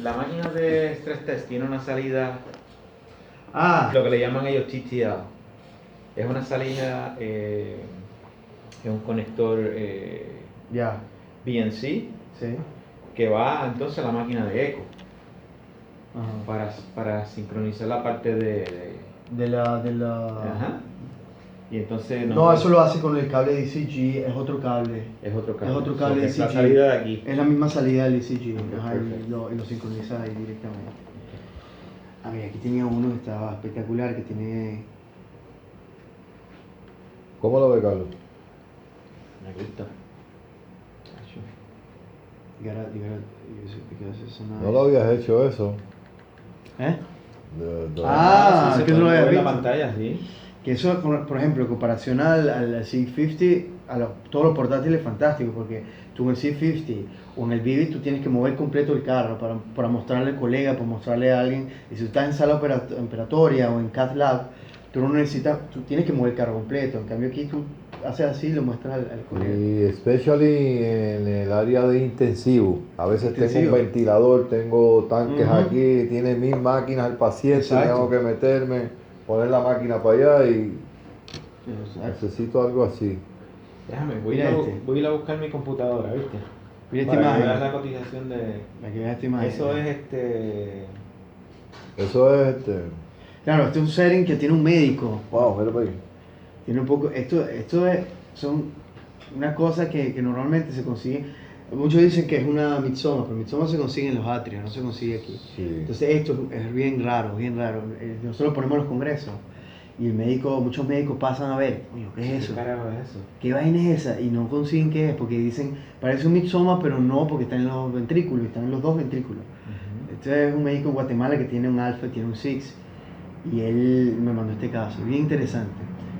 La máquina de stress test tiene una salida, Ah, lo que le llaman ellos TTL. Es una salida, es un conector ya, BNC sí. que va entonces a la máquina de eco Ajá. para sincronizar la parte De la... Ajá. Y entonces No, eso lo hace con el cable de ECG, es otro cable. es otro cable. Es otro cable de Es la ECG. salida de aquí. Es la misma salida del ECG, Ok, ajá, perfecto. y lo sincroniza ahí directamente. A ver, aquí tenía uno que estaba espectacular, que tiene... ¿Cómo lo ve, Carlos? Me gusta. You gotta use it because it's nice. No lo habías hecho eso. ¿Eh? Ah, Sí, se que puede no lo había mover la visto. pantalla, sí. Que eso, por ejemplo, en comparación al C50, todos los portátiles es fantástico, porque tú en el C50 o en el Vivid tú tienes que mover completo el carro para mostrarle al colega, para mostrarle a alguien. Y si tú estás en sala operatoria o en Cath Lab, tú no necesitas, tú tienes que mover el carro completo. En cambio aquí tú haces así y lo muestras al colega. y especially en el área de intensivo. A veces tengo Intensivo. un ventilador, tengo tanques Ujú. aquí, tiene 1000 máquinas el paciente, Exacto. tengo que meterme, poner la máquina para allá y Exacto. necesito algo así. Déjame, voy Mira a este. voy a ir a buscar mi computadora, ¿viste? Mira esta Para que imagen. veas la cotización de... Para que veas esta imagen. Eso es Eso es Claro, este es un setting que tiene un médico. wow, mira para ahí. Tiene un poco, son unas cosas que normalmente se consiguen. Muchos dicen que es una mitsoma, pero mitsoma se consigue en los atrios, no se consigue aquí. Sí. Entonces esto es bien raro, bien raro. Nosotros lo ponemos en los congresos y muchos médicos pasan a ver, oye, ¿qué es eso? ¿Qué carajo es eso? ¿Qué vaina es esa? Y no consiguen qué es, porque dicen, parece un mitsoma, pero no, porque está en los ventrículos, están en los dos ventrículos. Este es un médico en Guatemala que tiene un alfa, tiene un 6, y él me mandó este caso, bien interesante.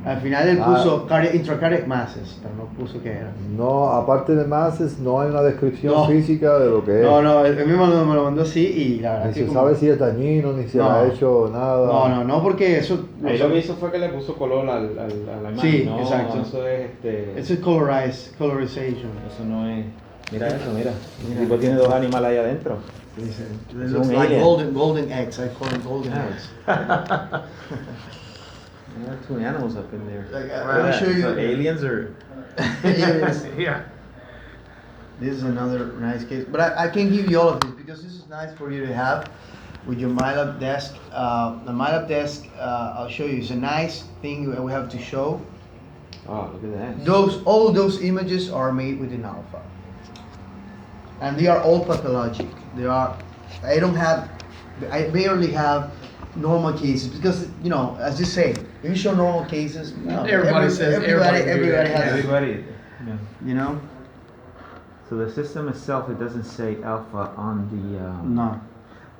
Al final él puso intracardiac masses, pero no puso qué era. No, aparte de masses, no hay una descripción No. física de lo que es. No, él me lo mandó así y la verdad Ni que se como- sabe si es dañino, ni se No. le ha hecho nada. No, porque eso... Ahí lo que hizo fue que le puso color a la imagen. Sí, no, exacto. Eso es Eso es colorization. Eso no es... Mira eso, mira. El tipo tiene dos animales ahí adentro. It Es looks un like alien. golden eggs, I call them golden eggs. There are two animals up in there. Like, What let me are show that? you. So aliens or... Yeah. This is another nice case, but I can give you all of this because this is nice for you to have with your MyLab desk. The MyLab desk, I'll show you. It's a nice thing that we have to show. Oh, look at that. All those images are made within alpha, and they are all pathologic. I barely have normal cases because as you say, if you show normal cases, Everybody says everybody do everybody that. has it. Everybody... Yeah. You know. So the system itself, it doesn't say alpha on the... No.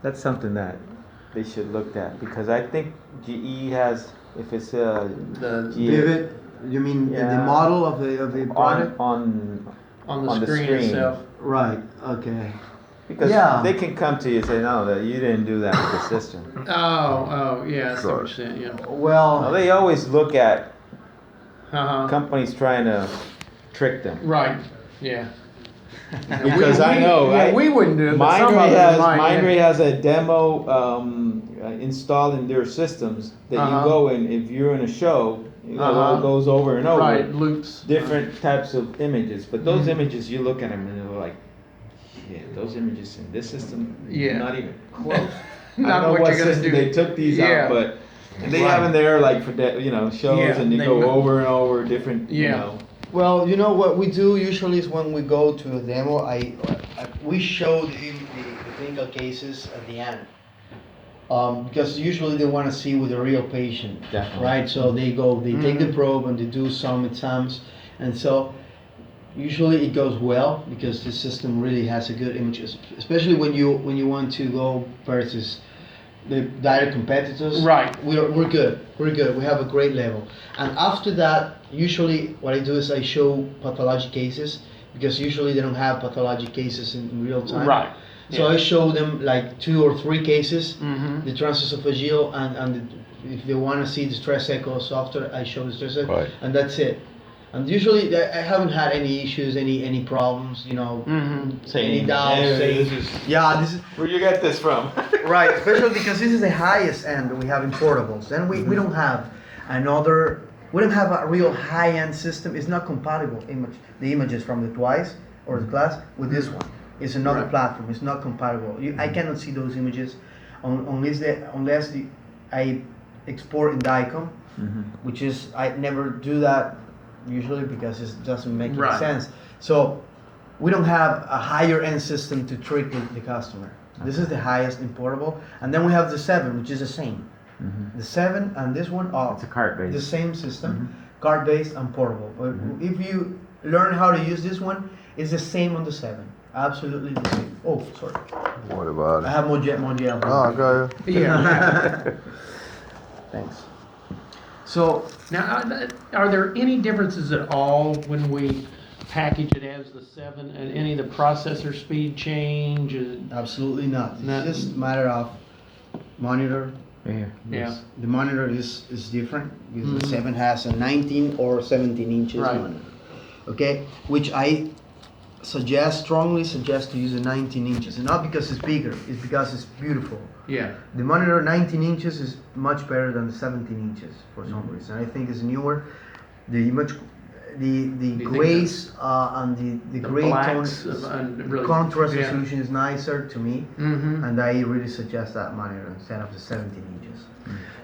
That's something that they should look at because I think GE has, if it's a The GE Vivid, you mean the Yeah. model of the product? on On the screen itself. Right. Okay. because Yeah. they can come to you and say no, that you didn't do that with the system. Oh, yeah, that's what you're saying, yeah. Now, Well, they always look at Uh-huh. companies trying to trick them Right, yeah. because I know we wouldn't do it, but some of them might. Mindray has a demo installed in their systems that you go in if you're in a show. It goes over and over. Right, loops. Different types of images, but those images you look at them and they're like, yeah, those images in this system, Yeah. not even close. I Not don't know what what you're gonna system do. they took these Yeah. out, but they have them there like for shows, Yeah, and they they go mo- over and over different. Yeah. well, what we do usually is when we go to a demo, we show the clinical cases at the end. Because usually they want to see with a real patient, Definitely. right? So they take the probe and they do some exams, and so usually it goes well because the system really has a good image, especially when you want to go versus the direct competitors. Right. We're good. We have a great level, and after that, usually what I do is I show pathologic cases because usually they don't have pathologic cases in real time. Right. So I show them like 2 or 3 cases, Mm-hmm. the transesophageal, and if they want to see the stress echo software, I show the stress echo, Right. and that's it. And usually I haven't had any issues, any problems, you know, any doubts. This is Where you get this from? right, especially because this is the highest end that we have in portables. Then we don't have we don't have a real high-end system. It's not compatible the images from the Twice or the Class with this one. It's another platform. It's not compatible. I cannot see those images unless I export in DICOM, which is I never do that usually because it doesn't make any sense. So we don't have a higher end system to trick the customer. This is the highest in portable, and then we have the 7, which is the same. The 7 and this one are It's a cart based. the same system, card based and portable. If you learn how to use this one, it's the same on the 7. Absolutely the same. Oh, sorry. What about I it? have more gel. Oh, okay. Yeah. Thanks. So Now, are there any differences at all when we package it as the 7 and any of the processor speed change? absolutely not. No. It's just a matter of monitor. Yeah. The monitor is different because the 7 has a 19 or 17 inches Right. monitor. Okay, which I strongly suggest to use a 19 inches, and not because it's bigger, it's because it's beautiful. Yeah. The monitor 19 inches is much better than the 17 inches for some reason. I think it's newer. The image, the grays and the gray tone, blacks and really, contrast yeah. resolution is nicer to me, Mm-hmm. and I really suggest that monitor instead of the 17 inches.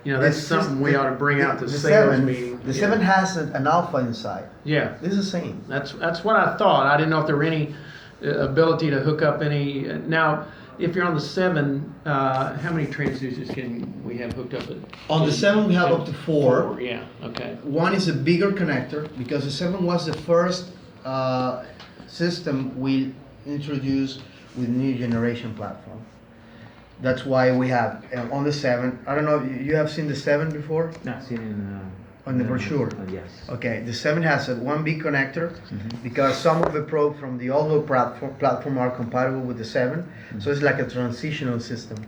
You know, that's This something we ought to bring out to the sales 7, meeting. The Yeah. 7 has an alpha inside. Yeah. This is the same. That's what I thought. I didn't know if there were any ability to hook up any. Now, if you're on the 7, how many transducers can we have hooked up? On the 7 we have up to 4. Yeah. Okay. One is a bigger connector because the 7 was the first system we introduced with new generation platform. That's why we have on the 7. I don't know. You have seen the 7 before? Not seen in On the brochure. Yes. Okay, the 7 has one big connector because some of the probes from the older platform are compatible with the 7, so it's like a transitional system.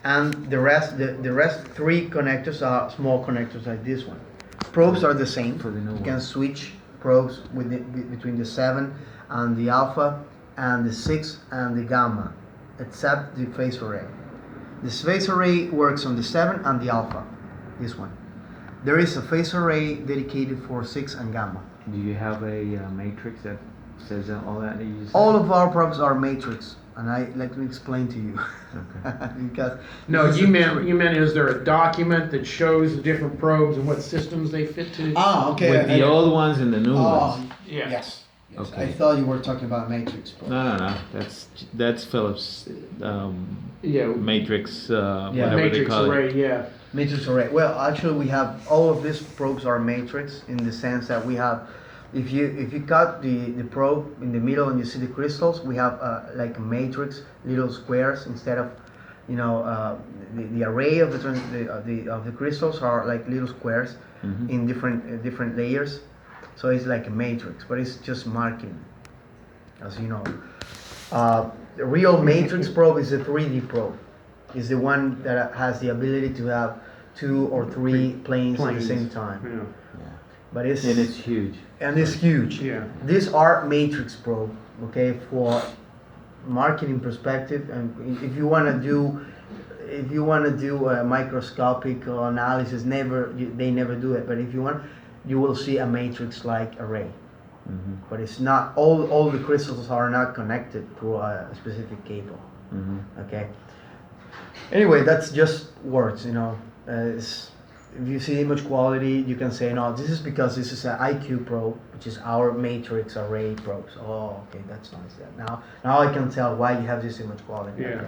And the rest 3 connectors are small connectors like this one. Probes are the same. For the new You one. can switch probes between the 7 and the alpha and the 6 and the gamma, except the phase array. The phase array works on the 7 and the alpha, this one. There is a phase array dedicated for 6 and gamma. Do you have a matrix that says all that you just All of our probes are matrix, and let me explain to you. Okay. Because No, you meant is there a document that shows the different probes and what systems they fit to? okay. With the old ones and the new ones. Yeah. Yes. Okay. I thought you were talking about matrix probe. No. That's Philips Yeah. matrix, whatever they Matrix call array. it. Yeah. Matrix array. Well, actually, we have all of these probes are matrix in the sense that we have, if you cut the probe in the middle and you see the crystals, we have like a matrix, little squares instead of, the array of the crystals are like little squares in different layers. So it's like a matrix, but it's just marking, as you know. The real matrix probe is a 3D probe. It's the one that has the ability to have 2 or 3 planes at the same time. Yeah. But it's huge. and it's huge. Yeah. These are matrix probe, okay, for marketing perspective. And if you want to do a microscopic analysis, they never do it. But if you want, you will see a matrix-like array. But it's not all the crystals are not connected through a specific cable. Okay. Anyway, that's just words, if you see image quality, you can say, no, this is because this is an IQ probe, which is our matrix array probes. Oh, okay, that's nice. Now I can tell why you have this image quality. Yeah.